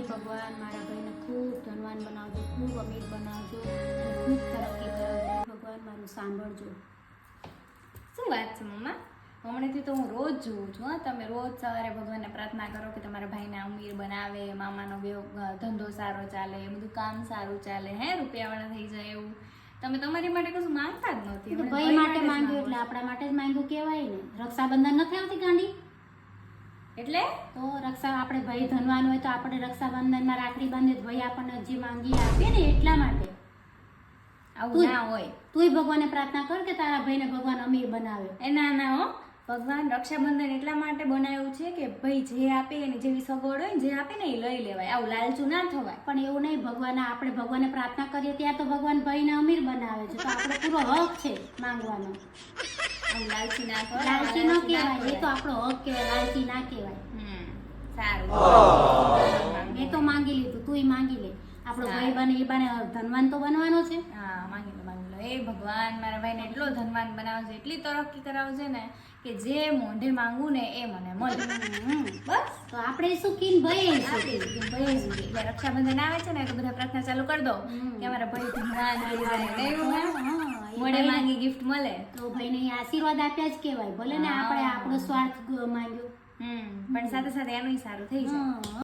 ભગવાન મારા ભાઈને ખૂબ ધનવાન બનાવજો, ખૂબ અમીર બનાવજો, ખૂબ તરક્કી કરાવજો. ભગવાન મારું સાંભળજો. શું વાત છે મમ્મા? હમણાંથી તો હું રોજ જોઉં છું. હા, તમે રોજ સવારે ભગવાનને પ્રાર્થના કરો કે તમારા ભાઈને અમીર બનાવે, મામાનો ધંધો સારો ચાલે, બધું કામ સારું ચાલે, હે રૂપિયાવાળા થઈ જાય એવું. તમે તમારી માટે કશું માંગતા જ નથી. તો ભાઈ માટે માંગ્યું એટલે આપણા માટે જ માંગ્યું કહેવાય ને. રક્ષાબંધન નથી આવતી ગાંડી? એટલે તો રક્ષા આપણે ભાઈ ધનવાન હોય તો આપણે રક્ષાબંધનમાં રાખડી બાંધીએ ભાઈ આપણને જે માંગી આપે ને એટલા માટે. આવું ના હોય. તુંય ભગવાનને પ્રાર્થના કર કે તારા ભાઈને ભગવાન અમીર બનાવે. એ ના ના હો, ભગવાન રક્ષાબંધન એટલા માટે બનાવ્યું છે કે ભાઈ જે આપે એની જેવી સગવડ હોય ને જે આપે ને એ લઈ લેવાય. આવું લાલચું ના થવાય. પણ એવું નહીં, ભગવાન આપણે ભગવાનને પ્રાર્થના કરીએ ત્યાં તો ભગવાન ભાઈને અમીર બનાવે છે, તો આપણો પૂરો હક છે માંગવાનો. આવું લાલચી ના થવાય. લાલચી ન કહેવાય, એ તો આપણો હક કહેવાય, લાલચી ના કહેવાય. સારું, એ તો માંગી લીધું, તુંય માંગી લે. આપણો ભાઈ બને એ બને ધનવાન તો બનવાનો છે. હા, માંગી લો. એ ભગવાન મારા ભાઈને એટલો ધનવાન બનાવશે, એટલી તરક્કી કરાવશે ને કે જે મોઢે માંગુ ને એ મને મળે. બસ તો આપણે સુખી ને ભાઈ એટલે રક્ષાબંધન આવે છે ને તો બધા પ્રાર્થના ચાલુ કરી દો કે અમારા ભાઈ ધનવાન થઈ જાય ને એવું મોઢે માંગી ગિફ્ટ મળે. તો ભાઈને આશીર્વાદ આપ્યા જ કહેવાય. ભલે ને આપણે આપણો સ્વાર્થ માંગ્યો, પણ સાથે સાથે એનું સારું થઈ જાય.